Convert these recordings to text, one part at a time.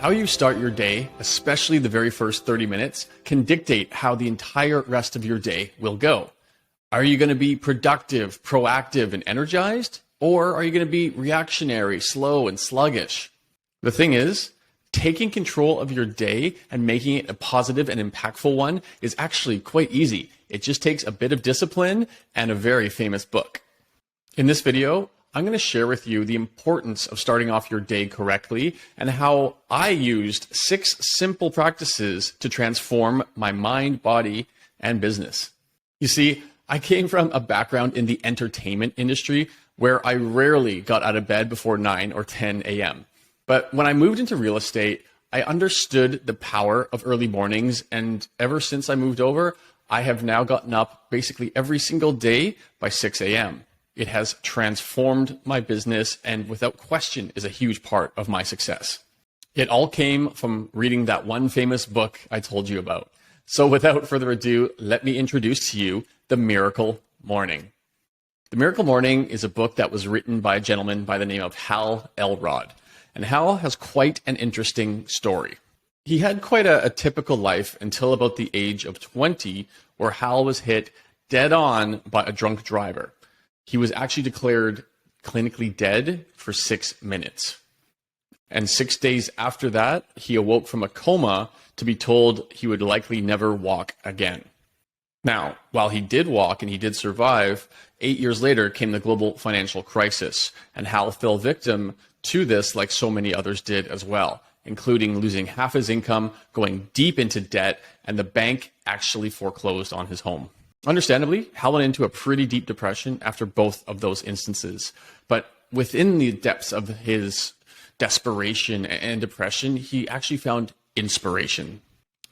How you start your day, especially the very first 30 minutes, can dictate how the entire rest of your day will go. Are you going to be productive, proactive, and energized? Or are you going to be reactionary, slow, and sluggish? The thing is, taking control of your day and making it a positive and impactful one is actually quite easy. It just takes a bit of discipline and a very famous book. In this video, I'm going to share with you the importance of starting off your day correctly and how I used 6 simple practices to transform my mind, body, and business. You see, I came from a background in the entertainment industry where I rarely got out of bed before 9 or 10 a.m. But when I moved into real estate, I understood the power of early mornings, and ever since I moved over, I have now gotten up basically every single day by 6 a.m. It has transformed my business and without question is a huge part of my success. It all came from reading that one famous book I told you about. So without further ado, let me introduce to you The Miracle Morning. The Miracle Morning is a book that was written by a gentleman by the name of Hal Elrod. And Hal has quite an interesting story. He had quite a typical life until about the age of 20, where Hal was hit dead on by a drunk driver. He was actually declared clinically dead for 6 minutes. And 6 days after that, he awoke from a coma to be told he would likely never walk again. Now, while he did walk and he did survive, 8 years later came the global financial crisis, and Hal fell victim to this like so many others did as well, including losing half his income, going deep into debt, and the bank actually foreclosed on his home. Understandably, Hal went into a pretty deep depression after both of those instances. But within the depths of his desperation and depression, he actually found inspiration.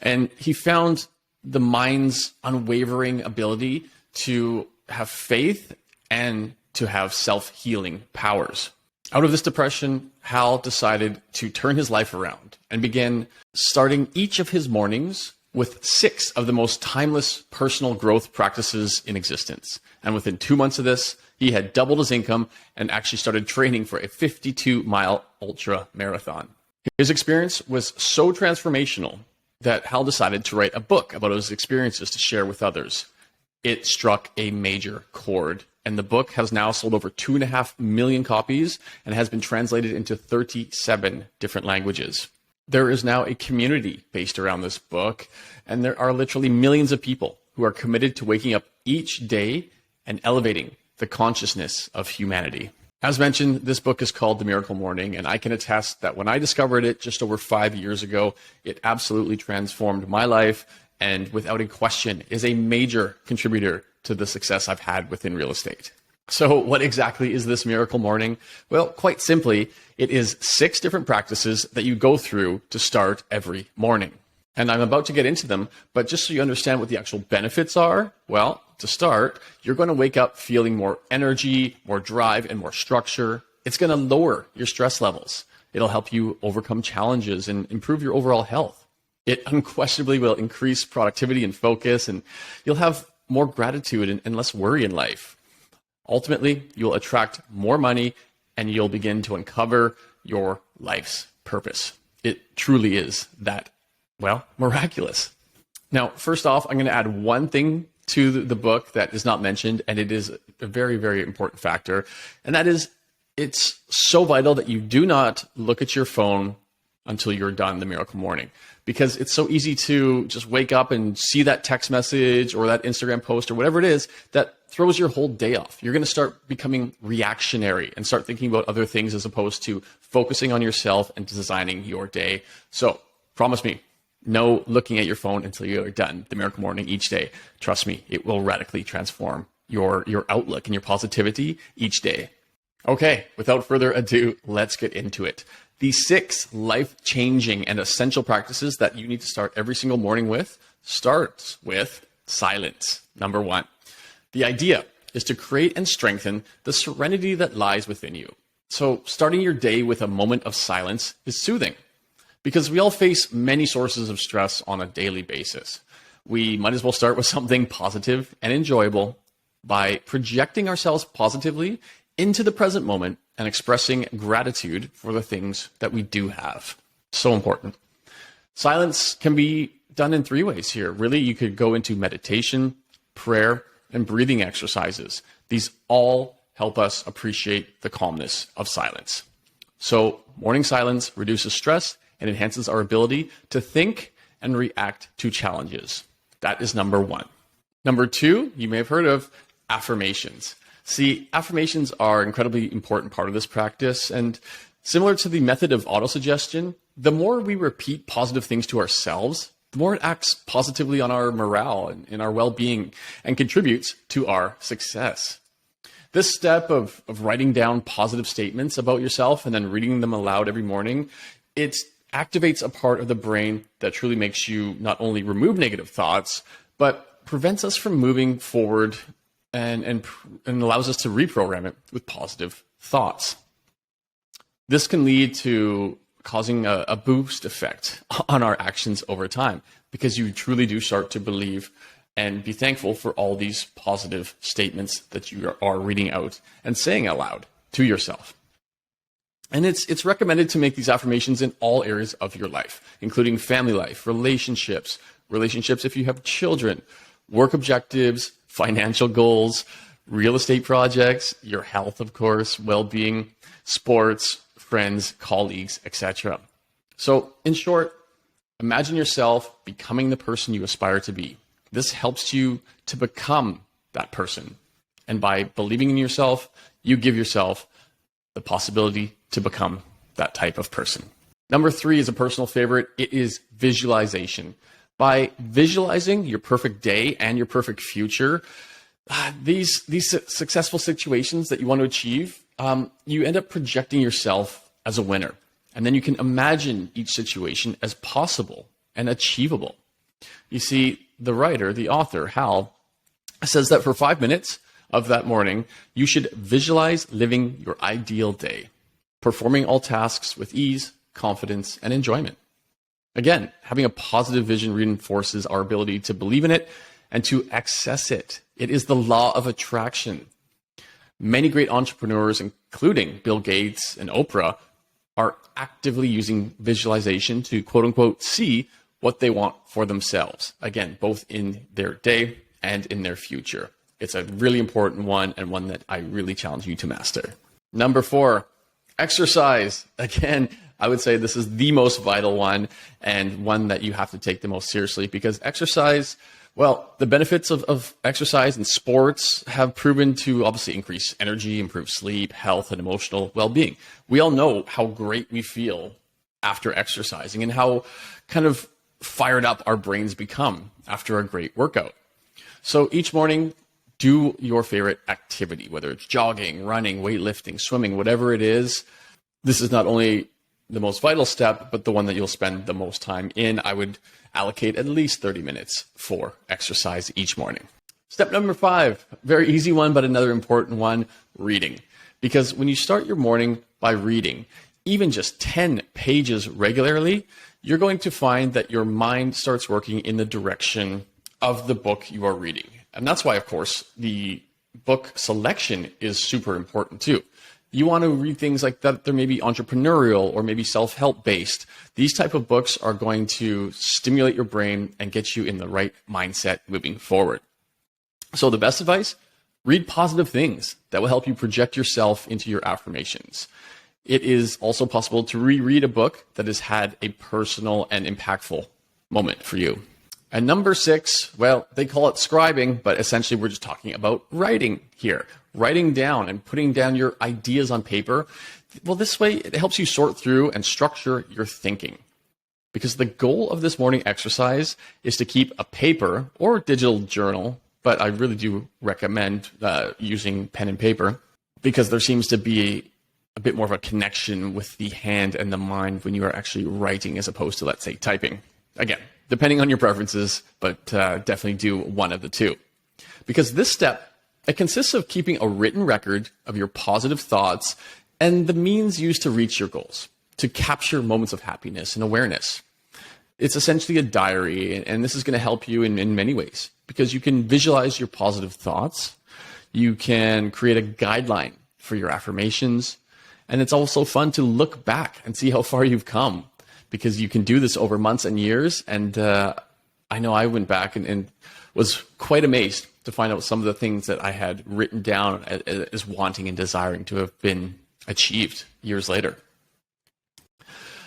And he found the mind's unwavering ability to have faith and to have self-healing powers. Out of this depression, Hal decided to turn his life around and began starting each of his mornings with 6 of the most timeless personal growth practices in existence. And within 2 months of this, he had doubled his income and actually started training for a 52-mile ultra marathon. His experience was so transformational that Hal decided to write a book about his experiences to share with others. It struck a major chord, and the book has now sold over 2.5 million copies and has been translated into 37 different languages. There is now a community based around this book, and there are literally millions of people who are committed to waking up each day and elevating the consciousness of humanity. As mentioned, this book is called The Miracle Morning, and I can attest that when I discovered it just over 5 years ago, it absolutely transformed my life and without a question is a major contributor to the success I've had within real estate. So what exactly is this Miracle Morning? Well, quite simply, it is 6 different practices that you go through to start every morning. And I'm about to get into them, but just so you understand what the actual benefits are, well, to start, you're going to wake up feeling more energy, more drive, and more structure. It's going to lower your stress levels. It'll help you overcome challenges and improve your overall health. It unquestionably will increase productivity and focus, and you'll have more gratitude and less worry in life. Ultimately, you'll attract more money and you'll begin to uncover your life's purpose. It truly is that, well, miraculous. Now, first off, I'm going to add one thing to the book that is not mentioned, and it is a very, very important factor. And that is, it's so vital that you do not look at your phone until you're done the Miracle Morning, because it's so easy to just wake up and see that text message or that Instagram post or whatever it is that throws your whole day off. You're going to start becoming reactionary and start thinking about other things as opposed to focusing on yourself and designing your day. So promise me, no looking at your phone until you're done the Miracle Morning each day. Trust me, it will radically transform your outlook and your positivity each day. Okay, without further ado, let's get into it. The 6 life-changing and essential practices that you need to start every single morning with starts with silence. Number 1. The idea is to create and strengthen the serenity that lies within you. So starting your day with a moment of silence is soothing, because we all face many sources of stress on a daily basis. We might as well start with something positive and enjoyable by projecting ourselves positively into the present moment and expressing gratitude for the things that we do have. So important. Silence can be done in three ways here. Really, you could go into meditation, prayer, and breathing exercises. These all help us appreciate the calmness of silence. So morning silence reduces stress and enhances our ability to think and react to challenges. That is number one. Number two, you may have heard of affirmations. See, affirmations are an incredibly important part of this practice, and similar to the method of autosuggestion, the more we repeat positive things to ourselves, the more it acts positively on our morale and our well-being and contributes to our success. This step of writing down positive statements about yourself and then reading them aloud every morning, it activates a part of the brain that truly makes you not only remove negative thoughts, but prevents us from moving forward and allows us to reprogram it with positive thoughts. This can lead to causing a boost effect on our actions over time, because you truly do start to believe and be thankful for all these positive statements that you are reading out and saying aloud to yourself. And it's recommended to make these affirmations in all areas of your life, including family life, relationships if you have children, work objectives, financial goals, real estate projects, your health, of course, well-being, sports, friends, colleagues, etc. So in short, imagine yourself becoming the person you aspire to be. This helps you to become that person. And by believing in yourself, you give yourself the possibility to become that type of person. Number three is a personal favorite. It is visualization. By visualizing your perfect day and your perfect future, these successful situations that you want to achieve, you end up projecting yourself as a winner. And then you can imagine each situation as possible and achievable. You see, the writer, the author, Hal, says that for 5 minutes of that morning, you should visualize living your ideal day, performing all tasks with ease, confidence, and enjoyment. Again, having a positive vision reinforces our ability to believe in it and to access it. It is the law of attraction. Many great entrepreneurs, including Bill Gates and Oprah, are actively using visualization to quote unquote see what they want for themselves. Again, both in their day and in their future. It's a really important one and one that I really challenge you to master. Number four, exercise. Again, I would say this is the most vital one and one that you have to take the most seriously, because exercise, well, the benefits of exercise and sports have proven to obviously increase energy, improve sleep, health, and emotional well-being. We all know how great we feel after exercising and how kind of fired up our brains become after a great workout. So each morning, do your favorite activity, whether it's jogging, running, weightlifting, swimming, whatever it is. This is not only the most vital step, but the one that you'll spend the most time in. I would allocate at least 30 minutes for exercise each morning. Step number 5, very easy one, but another important one, reading. Because when you start your morning by reading, even just 10 pages regularly, you're going to find that your mind starts working in the direction of the book you are reading. And that's why, of course, the book selection is super important too. You want to read things like that. They're maybe entrepreneurial or maybe self-help based. These type of books are going to stimulate your brain and get you in the right mindset moving forward. So the best advice, read positive things that will help you project yourself into your affirmations. It is also possible to reread a book that has had a personal and impactful moment for you. And number 6, well, they call it scribing, but essentially we're just talking about writing here. Writing down and putting down your ideas on paper. Well, this way it helps you sort through and structure your thinking. Because the goal of this morning exercise is to keep a paper or digital journal, but I really do recommend using pen and paper, because there seems to be a bit more of a connection with the hand and the mind when you are actually writing as opposed to, let's say, typing. Again, depending on your preferences, but definitely do one of the two. Because this step, it consists of keeping a written record of your positive thoughts and the means used to reach your goals, to capture moments of happiness and awareness. It's essentially a diary, and this is going to help you in many ways, because you can visualize your positive thoughts, you can create a guideline for your affirmations, and it's also fun to look back and see how far you've come. because you can do this over months and years. And I know I went back and was quite amazed to find out some of the things that I had written down as wanting and desiring to have been achieved years later.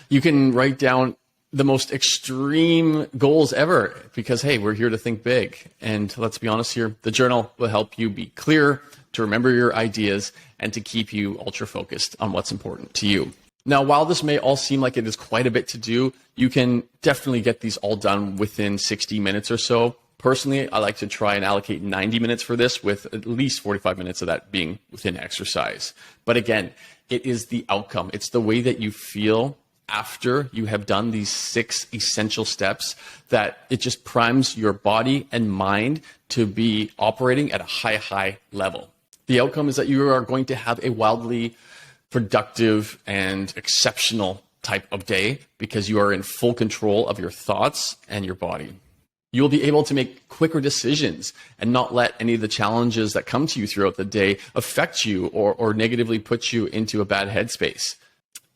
You can write down the most extreme goals ever because, hey, we're here to think big. And let's be honest here, the journal will help you be clear, to remember your ideas, and to keep you ultra focused on what's important to you. Now, while this may all seem like it is quite a bit to do, you can definitely get these all done within 60 minutes or so. Personally, I like to try and allocate 90 minutes for this, with at least 45 minutes of that being within exercise. But again, it is the outcome. It's the way that you feel after you have done these 6 essential steps that it just primes your body and mind to be operating at a high level. The outcome is that you are going to have a wildly productive and exceptional type of day because you are in full control of your thoughts and your body. You'll be able to make quicker decisions and not let any of the challenges that come to you throughout the day affect you or negatively put you into a bad headspace.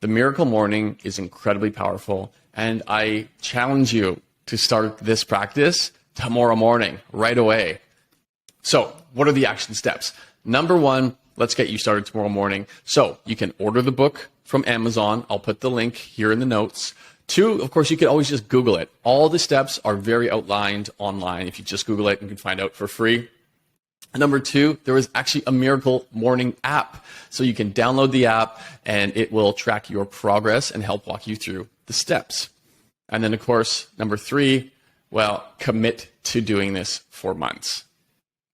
The miracle morning is incredibly powerful, and I challenge you to start this practice tomorrow morning, right away. So, what are the action steps? Number 1, let's get you started tomorrow morning. So, you can order the book from Amazon. I'll put the link here in the notes. 2, of course, you can always just Google it. All the steps are very outlined online. If you just Google it, you can find out for free. Number 2, there is actually a Miracle Morning app. So you can download the app and it will track your progress and help walk you through the steps. And then, of course, number 3, well, commit to doing this for months.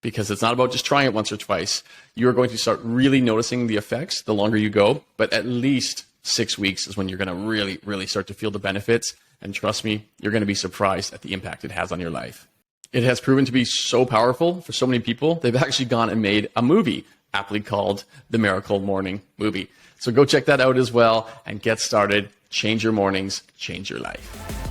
Because it's not about just trying it once or twice. You're going to start really noticing the effects the longer you go, but at least 6 weeks is when you're going to really start to feel the benefits. And trust me, you're going to be surprised at the impact it has on your life. It has proven to be so powerful for so many people. They've actually gone and made a movie, aptly called the Miracle Morning Movie. So go check that out as well and get started. Change your mornings, change your life.